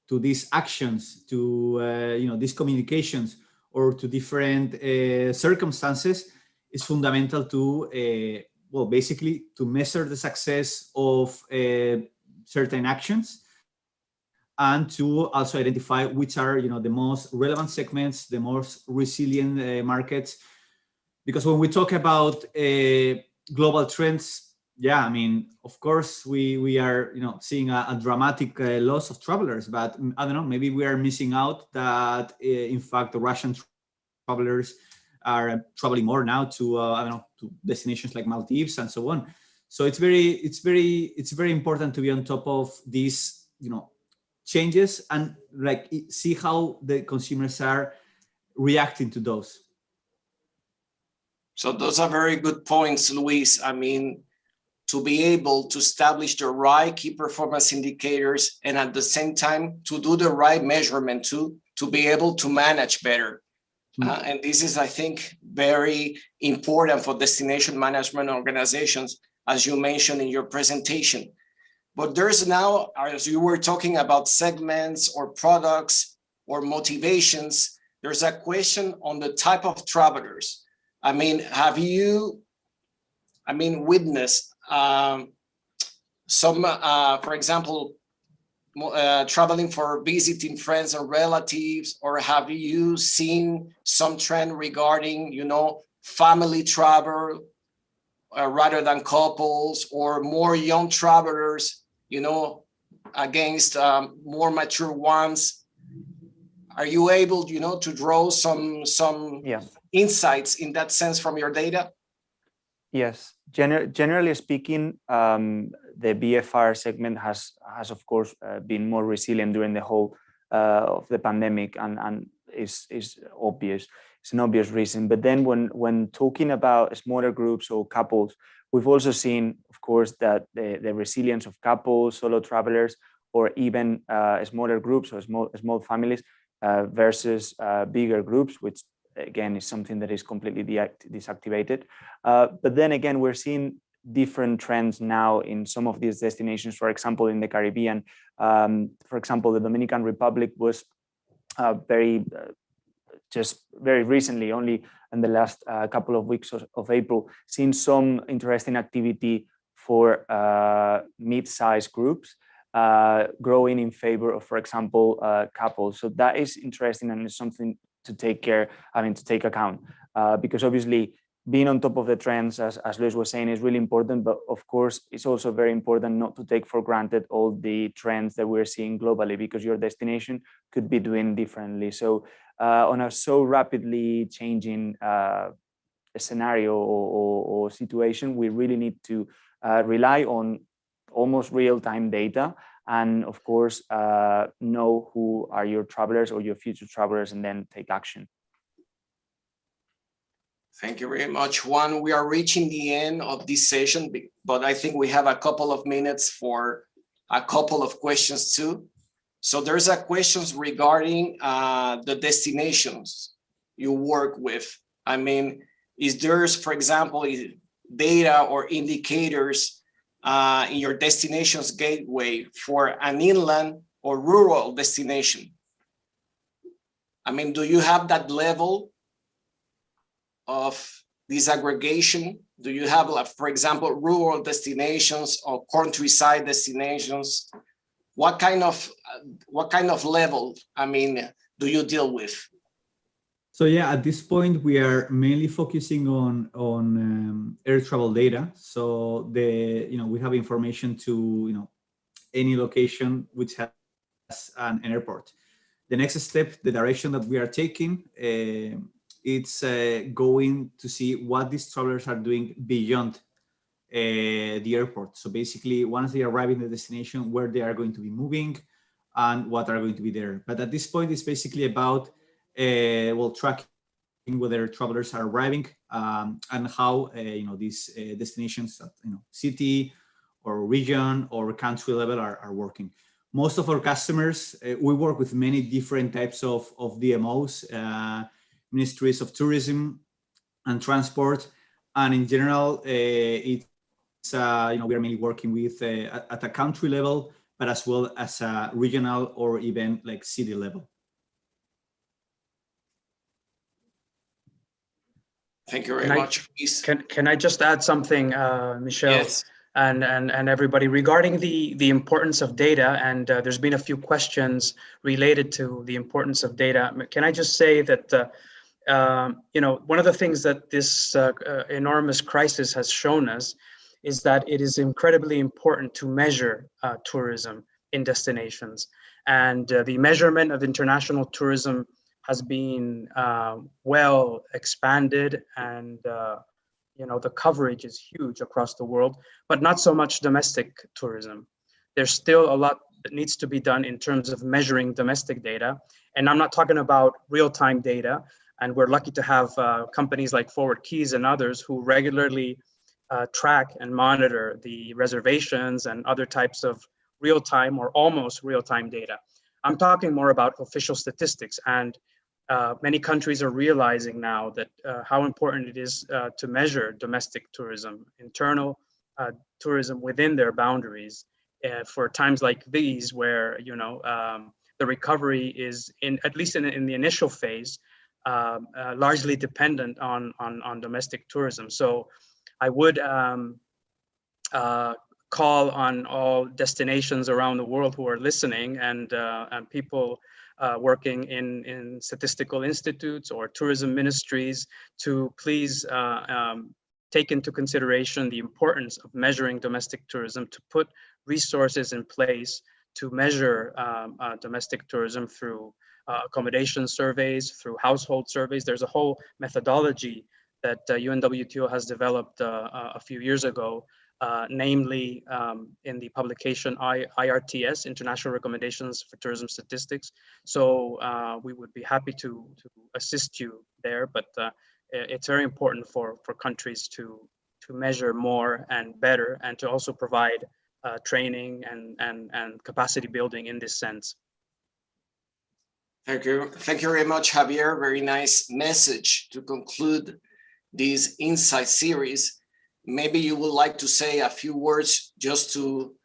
these actions, to these communications, or to different circumstances, is fundamental to basically to measure the success of certain actions, and to also identify which are the most relevant segments, the most resilient markets. Because when we talk about global trends, yeah, I mean, of course, we are seeing a dramatic loss of travelers, but I don't know, maybe we are missing out that in fact the Russian travelers are traveling more now to to destinations like Maldives and so on. So it's very important to be on top of these changes, and like see how the consumers are reacting to those. So those are very good points, Luis. I mean, to be able to establish the right key performance indicators, and at the same time to do the right measurement to be able to manage better. And this is, I think, very important for destination management organizations, as you mentioned in your presentation. But there's now, as you were talking about segments or products or motivations, there's a question on the type of travelers. I mean, have you, witnessed some, for example, traveling for visiting friends or relatives, or have you seen some trend regarding, family travel rather than couples, or more young travelers, against more mature ones? Are you able, to draw some insights in that sense from your data? Yes, generally speaking, the BFR segment has of course been more resilient during the whole of the pandemic, and is obvious. It's an obvious reason. But then when talking about smaller groups or couples, we've also seen, of course, that the resilience of couples, solo travelers, or even smaller groups or small families versus bigger groups, which again is something that is completely deactivated. But then again, we're seeing different trends now in some of these destinations. For example, in the Caribbean, for example, the Dominican Republic was just very recently, only in the last couple of weeks of April, seen some interesting activity for mid-sized groups growing in favor of, for example, couples. So that is interesting, and it's something to take account, because obviously being on top of the trends, as Luis was saying, is really important. But of course, it's also very important not to take for granted all the trends that we're seeing globally, because your destination could be doing differently. So on a so rapidly changing scenario or situation, we really need to rely on almost real-time data, and of course know who are your travelers or your future travelers, and then take action. Thank you very much, Juan. We are reaching the end of this session, but I think we have a couple of minutes for a couple of questions too. So there's a questions regarding the destinations you work with. I mean, is there's, for example, data or indicators in your destinations gateway for an inland or rural destination? I mean, do you have that level of disaggregation? Do you have, like, for example, rural destinations or countryside destinations? What kind of level, I mean, do you deal with? So yeah, at this point, we are mainly focusing on air travel data. So we have information to any location which has an airport. The next step, the direction that we are taking, it's going to see what these travelers are doing beyond the airport. So basically, once they arrive in the destination, where they are going to be moving and what are going to be there. But at this point, it's basically about tracking whether travelers are arriving and how these destinations at city or region or country level are working. Most of our customers, we work with many different types of DMOs, ministries of tourism and transport, and in general, it's we are mainly working with at a country level, but as well as a regional or even like city level. Thank you very much. Can I just add something, Michelle? Yes. And everybody, regarding the importance of data, and there's been a few questions related to the importance of data. Can I just say that one of the things that this enormous crisis has shown us is that it is incredibly important to measure tourism in destinations, and the measurement of international tourism has been well expanded, and the coverage is huge across the world, but not so much domestic tourism. There's still a lot that needs to be done in terms of measuring domestic data. And I'm not talking about real-time data. And we're lucky to have companies like ForwardKeys and others who regularly track and monitor the reservations and other types of real-time or almost real-time data. I'm talking more about official statistics, and many countries are realizing now that how important it is to measure domestic tourism, internal tourism within their boundaries for times like these, where the recovery is at least in the initial phase, largely dependent on domestic tourism. So I would call on all destinations around the world who are listening, and people working in statistical institutes or tourism ministries, to please take into consideration the importance of measuring domestic tourism, to put resources in place to measure domestic tourism through accommodation surveys, through household surveys. There's a whole methodology that UNWTO has developed a few years ago, namely in the publication IRTS, International Recommendations for Tourism Statistics. So we would be happy to assist you there, but it's very important for countries to measure more and better, and to also provide training and capacity building in this sense. Thank you. Thank you very much, Javier. Very nice message to conclude this Insight series. Maybe you would like to say a few words just to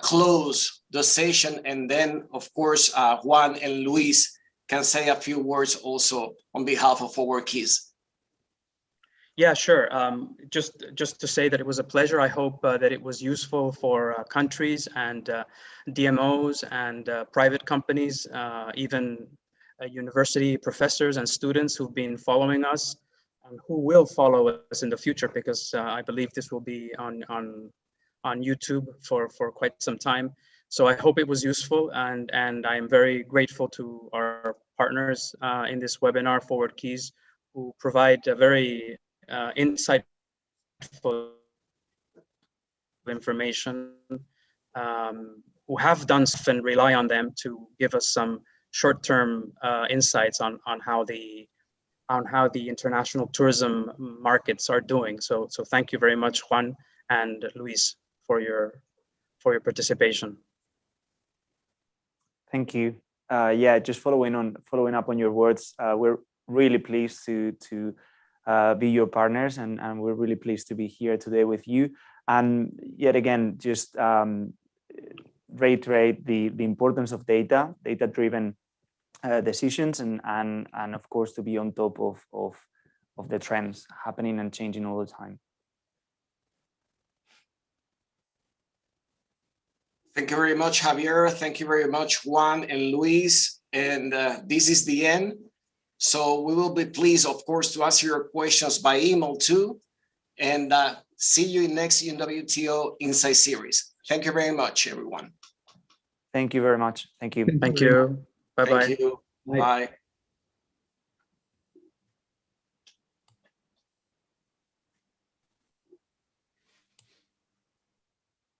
close the session, and then, of course, Juan and Luis can say a few words also on behalf of ForwardKeys. Yeah, sure. Just to say that it was a pleasure. I hope that it was useful for countries and DMOs and private companies, even university professors and students who've been following us. who will follow us in the future, because I believe this will be on YouTube for quite some time. So I hope it was useful, and I am very grateful to our partners in this webinar, ForwardKeys, who provide a very insightful information, who have done stuff and rely on them to give us some short-term insights on how the international tourism markets are doing. So thank you very much, Juan and Luis, for your participation. Thank you. Yeah, just following up on your words, we're really pleased to be your partners, and we're really pleased to be here today with you. And yet again, just reiterate the importance of data-driven decisions, and of course to be on top of the trends happening and changing all the time. Thank you very much, Javier. Thank you very much, Juan and Luis. And this is the end. So we will be pleased, of course, to answer your questions by email too. And see you in next UNWTO Insight series. Thank you very much, everyone. Thank you very much. Thank you. Thank you. Bye-bye. Thank you. Bye.